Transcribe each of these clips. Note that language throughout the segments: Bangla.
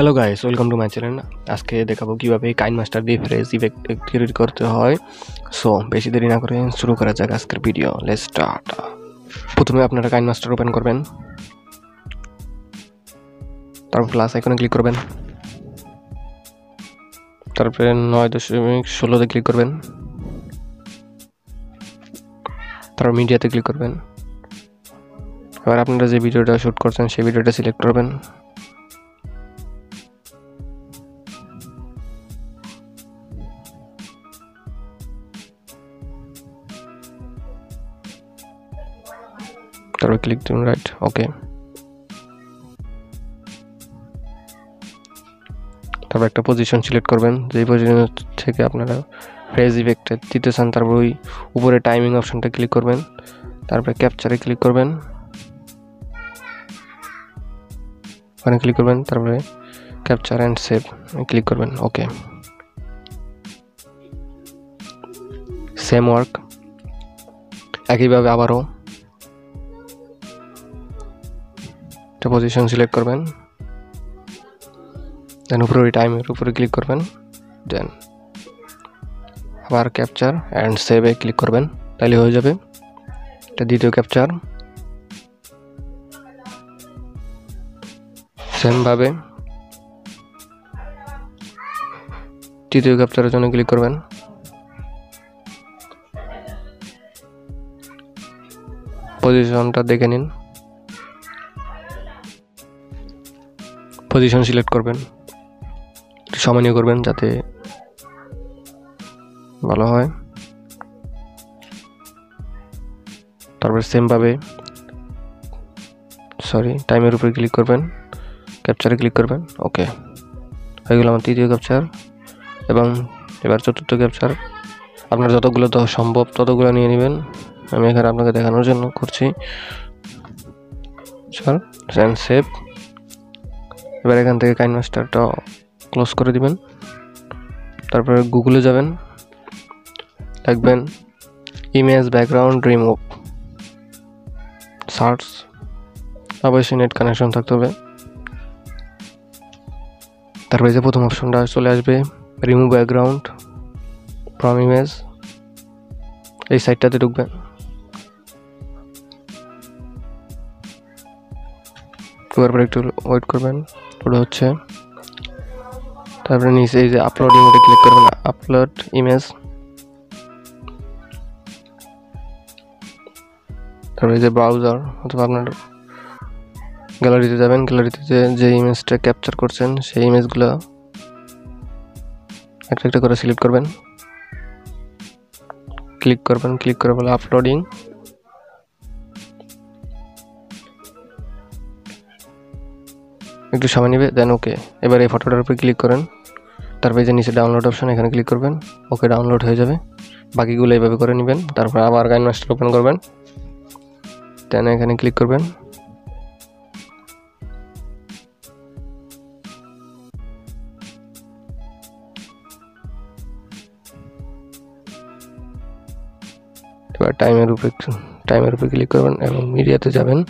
Hello guys, welcome to my channel. আজকে দেখাবো কিভাবে কাইন মাস্টার দিয়ে ফ্রেজ ইফেক্ট ক্রিয়েট করতে হয়। সো বেশি দেরি না করে শুরু করা যাক আজকের ভিডিও। Let's start. প্রথমে আপনারা কাইন মাস্টার ওপেন করবেন, তারপর প্লাস আইকনে ক্লিক করবেন, তারপরে 9.16-তে ক্লিক করবেন, তারপর মিডিয়াতে ক্লিক করবেন। এবার আপনারা যে ভিডিওটা শুট করছেন সেই ভিডিওটা সিলেক্ট করবেন। তারপর ক্লিক দিন রাইট, ওকে। তারপর একটা পজিশন সিলেক্ট করবেন, যেই পজিশন থেকে আপনারা ফ্রেজ ইফেক্টটা দিতে চান। তারপর ওই উপরে টাইমিং অপশনটা ক্লিক করবেন, তারপরে ক্যাপচারে ক্লিক করবেন, ওখানে ক্লিক করবেন, তারপরে ক্যাপচার অ্যান্ড সেভ ক্লিক করবেন, ওকে। সেম ওয়ার্ক একইভাবে আবারও একটা পজিশন সিলেক্ট করবেন, দেন উপরে ওই টাইমের উপরে ক্লিক করবেন, দেন আবার ক্যাপচার অ্যান্ড সেভে ক্লিক করবেন, তাহলে হয়ে যাবে। এটা দ্বিতীয় ক্যাপচার। সেমভাবে তৃতীয় ক্যাপচারের জন্য ক্লিক করবেন, পজিশনটা দেখে নিন, পজিশন সিলেক্ট করবেন, সমানীয় করবেন যাতে ভালো হয়। তারপর সেমভাবে টাইমের উপরে ক্লিক করবেন, ক্যাপচারে ক্লিক করবেন, ওকে। হয়ে গেল আমার তৃতীয় ক্যাপচার। এবং এবার চতুর্থ ক্যাপচার। আপনার যতগুলো সম্ভব ততগুলো নিয়ে নেবেন। আমি এখানে আপনাকে দেখানোর জন্য করছি। সেভ। এবার এখান থেকে কাইন মাস্টারটা ক্লোজ করে দিবেন। তারপরে গুগলে যাবেন, লিখবেন ইমেজ ব্যাকগ্রাউন্ড রিমুভ, সার্চ। অবশ্যই নেট কানেকশন থাকতে হবে। তারপরে যে প্রথম অপশনটা চলে আসবে, রিমুভ ব্যাকগ্রাউন্ড ফ্রম ইমেজ, এই সাইটটাতে ঢুকবেন। তারপরে একটু ওয়েট করবেন, ওটা হচ্ছে। তারপরে নিচে এই যে আপলোডিং, ওটা ক্লিক করবেন, আপলোড ইমেজ। তারপরে এই যে ব্রাউজার অথবা আপনার গ্যালারিতে যাবেন, গ্যালারিতে যে ইমেজটা ক্যাপচার করছেন সেই ইমেজগুলো একটা একটা করে সিলেক্ট করবেন, ক্লিক করবেন, ক্লিক করে বলে আপলোডিং। একটু সময় নেবে, দেন ওকে। এবার এই ফটোটার উপরে ক্লিক করেন, তারপরে যে নিচে ডাউনলোড অপশন, এখানে ক্লিক করবেন, ওকে, ডাউনলোড হয়ে যাবে। বাকিগুলো এইভাবে করে নেবেন। তারপর আবার কাইন মাস্টার ওপেন করবেন, দেন এখানে ক্লিক করবেন, এবার টাইমের উপরে ক্লিক করবেন এবং মিডিয়াতে যাবেন।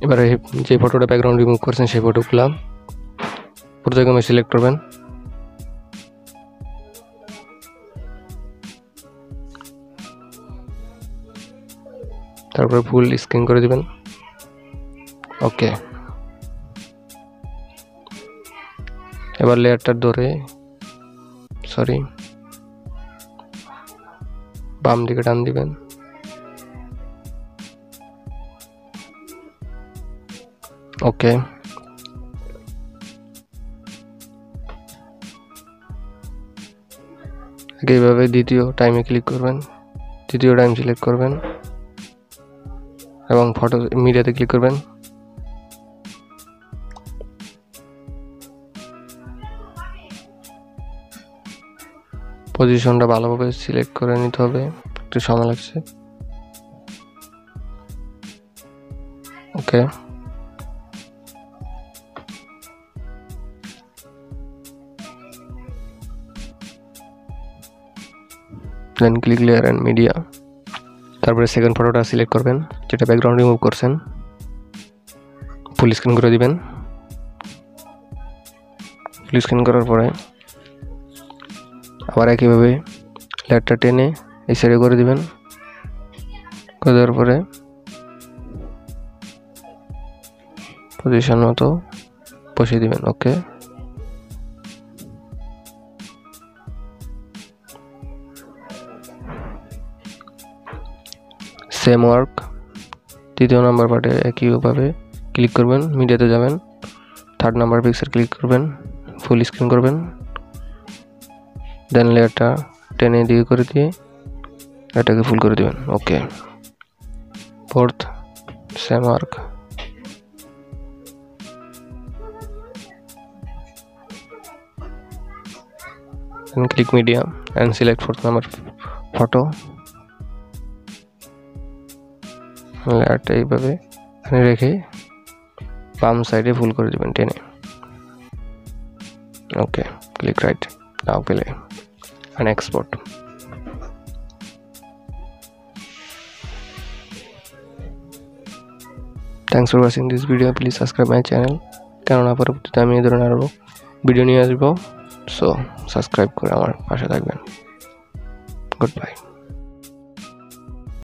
এবারে যে ফটোটা ব্যাকগ্রাউন্ড রিমুভ করছেন সেই ফটোগুলো প্রথমে সিলেক্ট করবেন, তারপরে ফুল স্ক্রিন করে দিবেন, ওকে। এবার লেয়ারটা ধরে বাম দিকে টান দিবেন, ওকে। এইভাবে দ্বিতীয় টাইমে ক্লিক করবেন, তৃতীয় টাইম সিলেক্ট করবেন এবং ফটো মিডিয়াতে ক্লিক করবেন। পজিশনটা ভালোভাবে সিলেক্ট করে নিতে হবে, একটু সময় লাগছে, ওকে। দেন ক্লিক লেয়ার অ্যান্ড মিডিয়া। তারপরে সেকেন্ড ফটোটা সিলেক্ট করবেন, যেটা ব্যাকগ্রাউন্ড রিমুভ করছেন, ফুল স্ক্রিন করে দিবেন। ফুল স্ক্রিন করার পরে আবার একইভাবে লেয়ারটা টেনে এই সাইডে করে দিবেন। করে দেওয়ার পরে পজিশন মতো বসিয়ে দিবেন। ওকে, সেম ওয়ার্ক তৃতীয় নাম্বার পার্টে একইভাবে ক্লিক করবেন, মিডিয়াতে যাবেন, 3rd নাম্বার পিক্সেল ক্লিক করবেন, ফুল স্ক্রিন করবেন, দেন লেয়ারটা টেনে দিয়ে করে দিয়ে এটাকে ফুল করে দিবেন। ওকে, 4th same work, and click media and select 4th number photo, লেয়ারটা এইভাবে এখানে রেখে বাম সাইডে ফুল করে দিবেন টেনে। Okay, click right, now play and export. Thanks for watching this video. Please subscribe my channel কেননা পরবর্তীতে আমি এই ধরনের আরো ভিডিও নিয়ে আসবো। সো সাবস্ক্রাইব করে আমার পাশে থাকবেন। Good bye.